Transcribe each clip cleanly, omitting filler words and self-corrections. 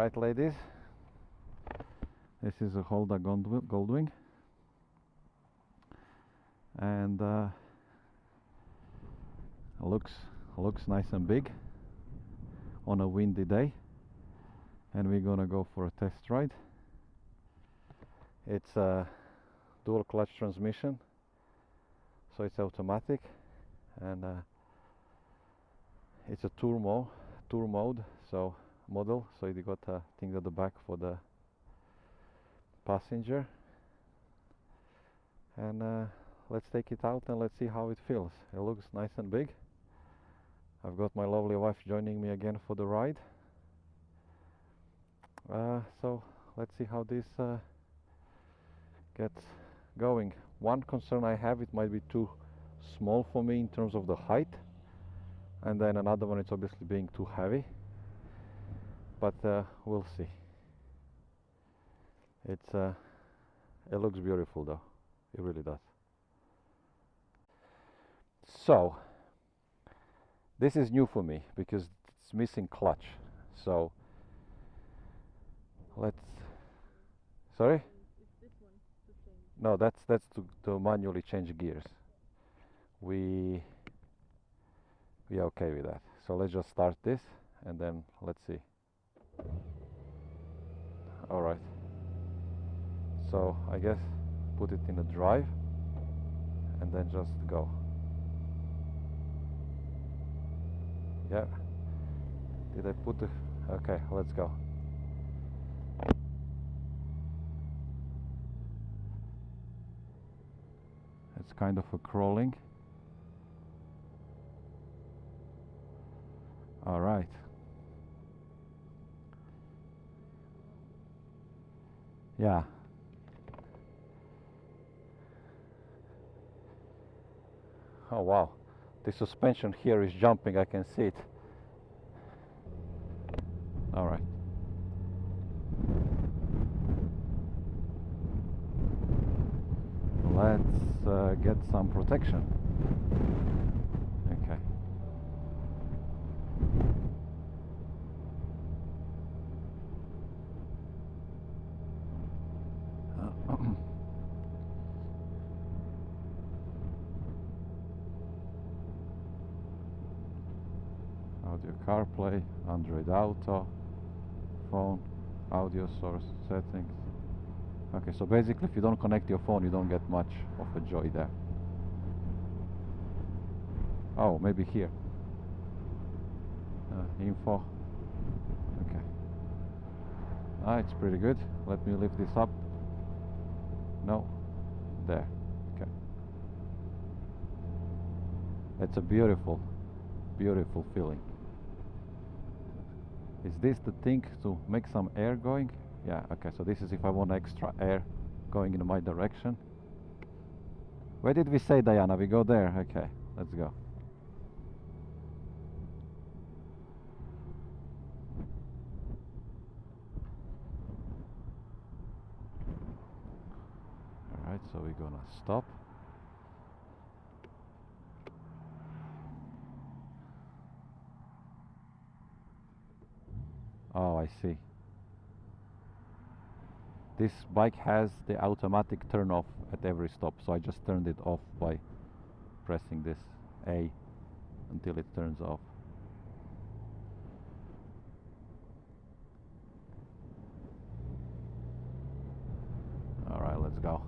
Alright, ladies, this is a Honda Goldwing, and looks nice and big on a windy day, and we're gonna go for a test ride. It's a dual clutch transmission, so it's automatic, and it's a tour mode, so you got things at the back for the passenger, and let's take it out and let's see how it feels. It looks nice and big. I've got my lovely wife joining me again for the ride, so let's see how this gets going. One concern I have, it might be too small for me in terms of the height, and then another one, it's obviously being too heavy, but we'll see. It looks beautiful though, it really does. So this is new for me because it's missing clutch, so sorry? No, that's to manually change gears. We are okay with that. So let's just start this and then let's see. All right. So I guess put it in a drive and then just go. Yeah. Did I put the... Okay, let's go. It's kind of a crawling. All right. Yeah. Oh wow, the suspension here is jumping, I can see it. All right. Let's get some protection. Okay. Audio CarPlay, Android Auto, phone, audio source settings. Okay, so basically if you don't connect your phone, you don't get much of a joy there. Oh, maybe here. Info. Okay. It's pretty good. Let me lift this up. No. There. Okay. It's a beautiful feeling. Is this the thing to make some air going? Yeah, okay, so this is if I want extra air going in my direction. Where did we say, Diana? We go there? Okay, let's go. Alright, so we're gonna stop. Oh, I see. This bike has the automatic turn off at every stop, so I just turned it off by pressing this A until it turns off. All right, let's go.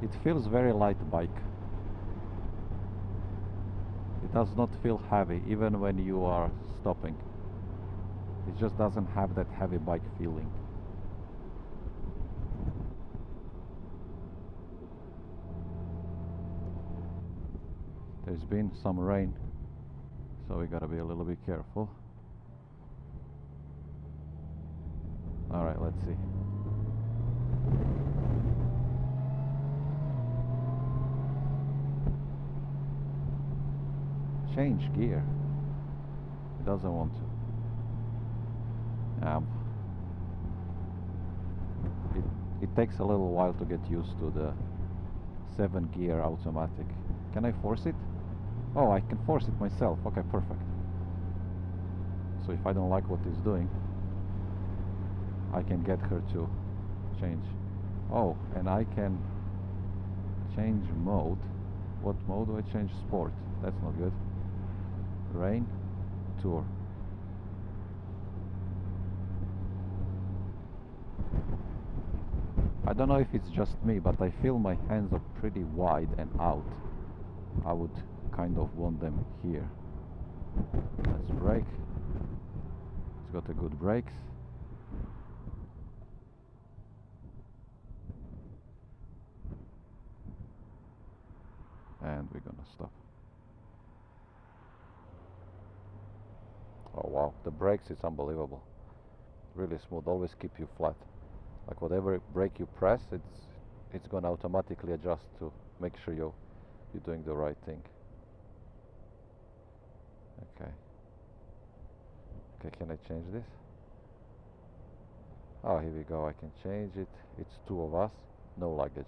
It feels very light bike. It does not feel heavy even when you are stopping. It just doesn't have that heavy bike feeling. There's been some rain, so we gotta be a little bit careful. Alright, let's see. Change gear. doesn't want to. It takes a little while to get used to the 7-gear automatic. Can I force it? Oh, I can force it myself. Okay, perfect. So if I don't like what it's doing, I can get her to change. Oh, and I can change mode. What mode do I change? Sport. That's not good. Rain, tour. I don't know if it's just me, but I feel my hands are pretty wide and out. I would kind of want them here. Let's brake. It's got a good brakes. And we're gonna stop. Oh wow, the brakes is unbelievable. Really smooth, always keep you flat. Like whatever brake you press, it's gonna automatically adjust to make sure you're doing the right thing. Okay. Okay, can I change this? Oh, here we go, I can change it. It's 2 of us, no luggage.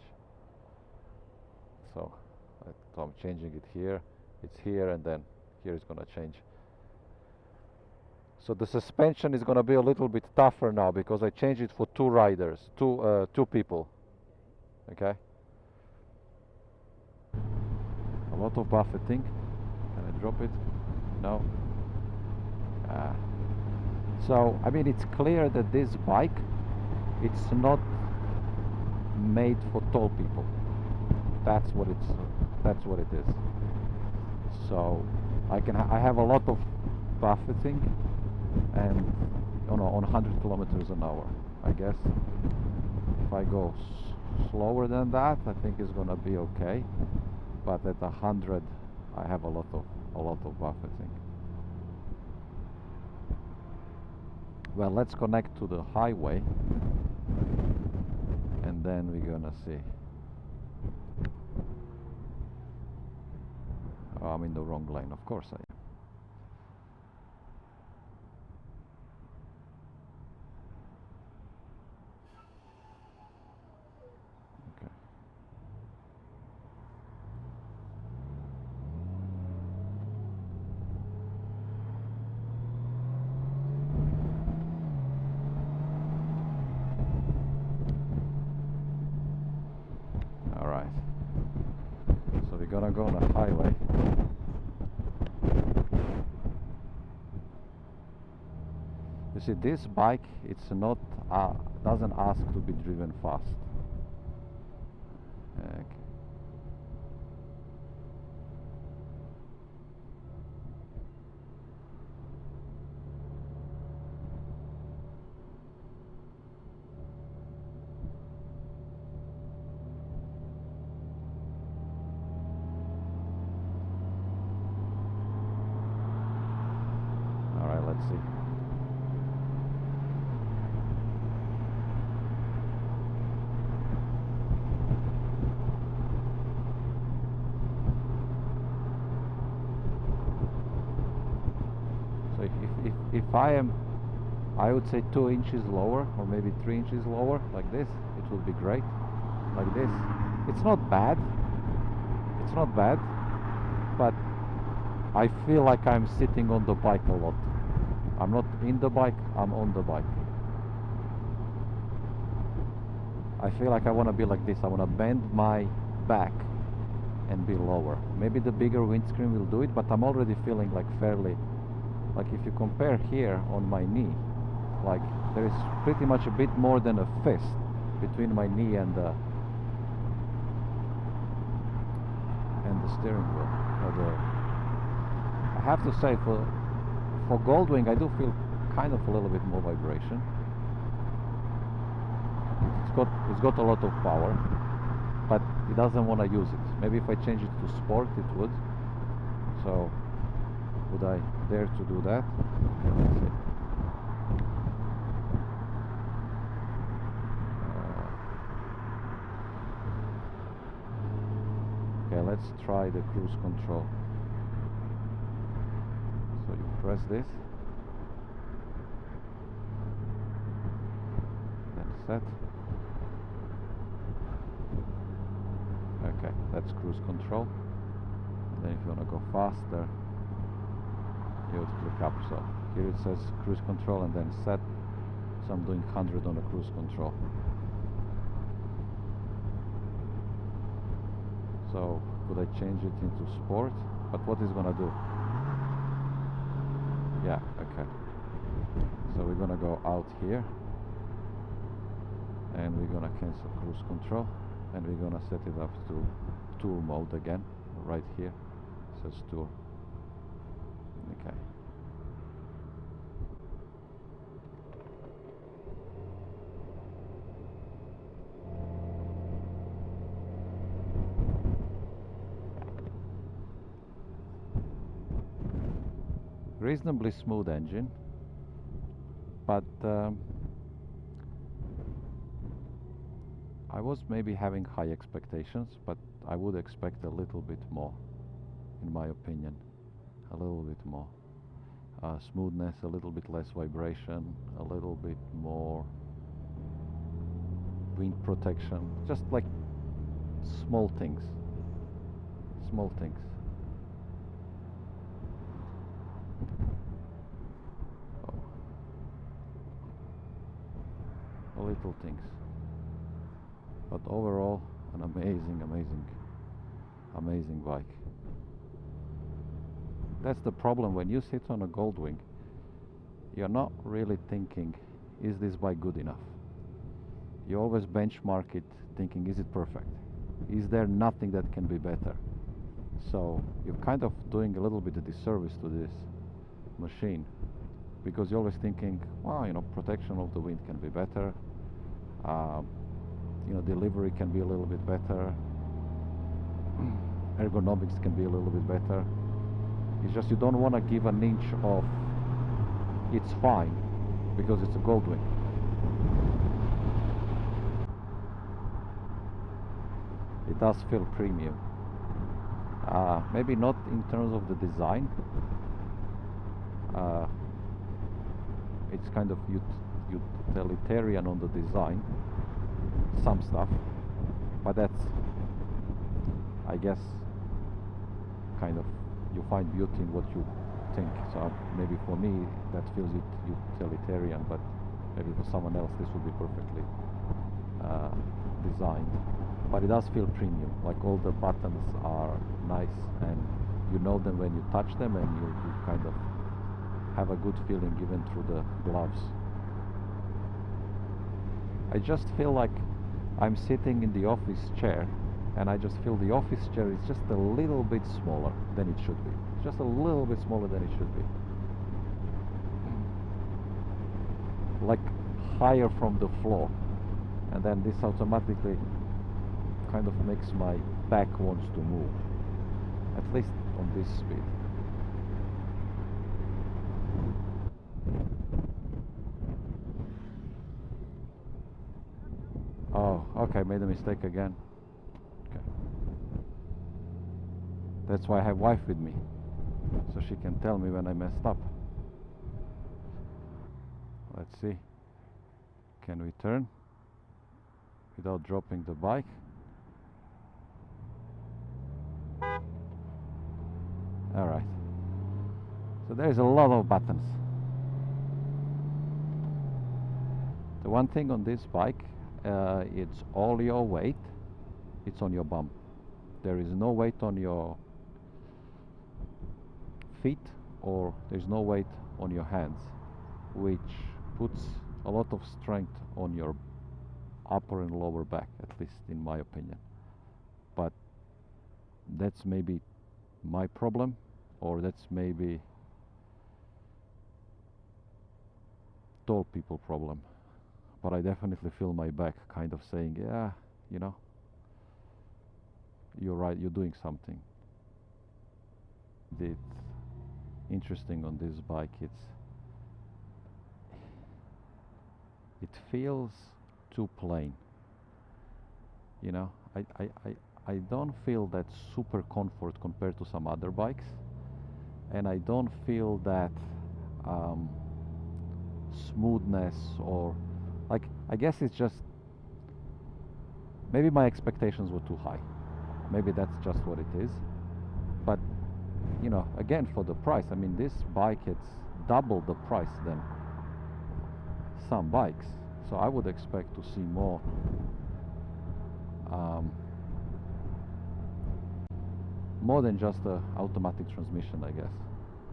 So I'm changing it here. It's here, and then here it's gonna change. So the suspension is gonna be a little bit tougher now because I changed it for 2 riders, two people. Okay. A lot of buffeting. Can I drop it? No. So I mean, it's clear that this bike, it's not made for tall people. That's what it is. So I have a lot of buffeting, and on 100 kilometers an hour. I guess if I go slower than that, I think it's gonna be okay. But at 100, I have a lot of buffeting. Well, let's connect to the highway, and then we're gonna see. Oh, I'm in the wrong lane, of course I am. Okay. All right. So we're gonna go on a highway. You see, this bike, it's not doesn't ask to be driven fast. Okay. All right, let's see. So if I would say 2 inches lower, or maybe 3 inches lower, like this, it would be great. Like this. It's not bad. It's not bad, but I feel like I'm sitting on the bike a lot. I'm not in the bike, I'm on the bike. I feel like I want to be like this. I want to bend my back and be lower. Maybe the bigger windscreen will do it, but I'm already feeling like fairly, like if you compare here on my knee, like there is pretty much a bit more than a fist between my knee and the steering wheel. I have to say, for Goldwing, I do feel kind of a little bit more vibration. It's got a lot of power, but it doesn't want to use it. Maybe if I change it to sport, it would. So would I dare to do that? Let's see. Okay, let's try the cruise control. So you press this, then set. Okay, that's cruise control. And then if you want to go faster, you would click up. So here it says cruise control and then set. So I'm doing 100 on the cruise control. So could I change it into sport? But what is gonna do? Yeah, okay. So we're gonna go out here and we're gonna cancel cruise control and we're gonna set it up to tour mode again. Right here it says tour. Okay. Reasonably smooth engine, but I was maybe having high expectations, but I would expect a little bit more, in my opinion. A little bit more smoothness, a little bit less vibration, a little bit more wind protection, just like small things. Small things. Little things, but overall an amazing bike. That's the problem when you sit on a Goldwing. You're not really thinking, is this bike good enough? You always benchmark it thinking, is it perfect? Is there nothing that can be better? So you're kind of doing a little bit of disservice to this machine, because you're always thinking, well, you know, protection of the wind can be better, you know, delivery can be a little bit better, ergonomics can be a little bit better. It's just you don't want to give an inch of it's fine because it's a Goldwing. It does feel premium. Maybe not in terms of the design. It's kind of utilitarian on the design, some stuff, but that's, I guess, kind of, you find beauty in what you think. So maybe for me that feels utilitarian, but maybe for someone else this would be perfectly designed. But it does feel premium, like all the buttons are nice and you know them when you touch them, and you kind of have a good feeling even through the gloves. I just feel like I'm sitting in the office chair, and I just feel the office chair is just a little bit smaller than it should be. Just a little bit smaller than it should be. Like higher from the floor. And then this automatically kind of makes my back wants to move. At least on this speed. Oh, okay, made a mistake again. Okay. That's why I have wife with me, so she can tell me when I messed up. Let's see. Can we turn without dropping the bike? Alright. So there's a lot of buttons. The one thing on this bike, it's all your weight, it's on your bum. There is no weight on your feet, or there's no weight on your hands, which puts a lot of strength on your upper and lower back, at least in my opinion. But that's maybe my problem, or that's maybe tall people problem. But I definitely feel my back kind of saying, yeah, you know, you're right, you're doing something. It's interesting on this bike, it feels too plain. You know, I don't feel that super comfort compared to some other bikes. and I don't feel that smoothness, or like, I guess it's just maybe my expectations were too high. Maybe that's just what it is. But you know, again, for the price, I mean, this bike, it's double the price than some bikes, so I would expect to see more more than just a automatic transmission, I guess.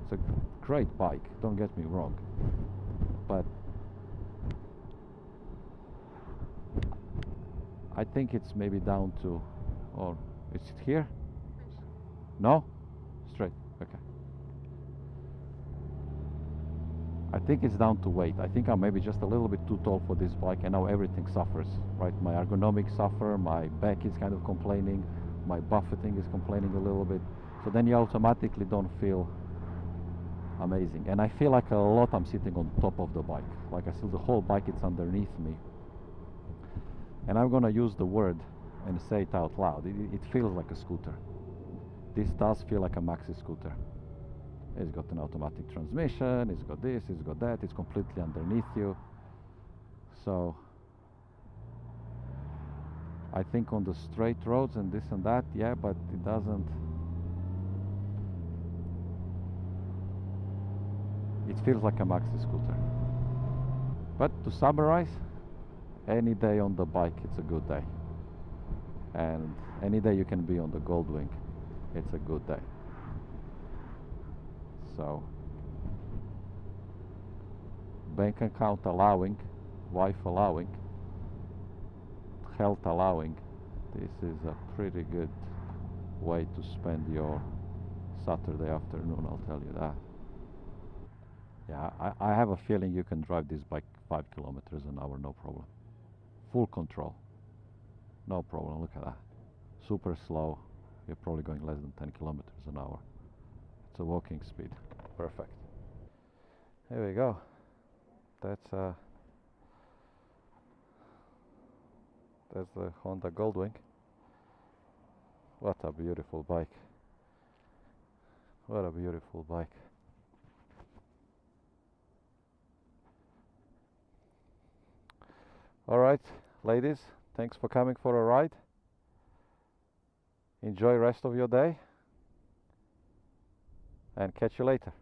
It's a great bike, don't get me wrong, but I think it's maybe down to, or is it here? No? Straight, okay. I think it's down to weight. I think I'm maybe just a little bit too tall for this bike, and now everything suffers, right? My ergonomics suffer, my back is kind of complaining, my buffeting is complaining a little bit. So then you automatically don't feel amazing. And I feel like a lot I'm sitting on top of the bike. Like I feel the whole bike is underneath me. And I'm gonna use the word and say it out loud. It feels like a scooter. This does feel like a maxi scooter. It's got an automatic transmission, it's got this, it's got that, it's completely underneath you. So I think on the straight roads and this and that, yeah, but it doesn't, it feels like a maxi scooter. But to summarize, any day on the bike, it's a good day. And any day you can be on the Goldwing, it's a good day. So, bank account allowing, wife allowing, health allowing, this is a pretty good way to spend your Saturday afternoon, I'll tell you that. Yeah, I have a feeling you can drive this bike 5 kilometers an hour, no problem. Full control, no problem, look at that. Super slow, you're probably going less than 10 kilometers an hour. It's a walking speed, perfect. There we go. That's the Honda Goldwing. What a beautiful bike. What a beautiful bike. All right, ladies, thanks for coming for a ride. Enjoy the rest of your day, and catch you later.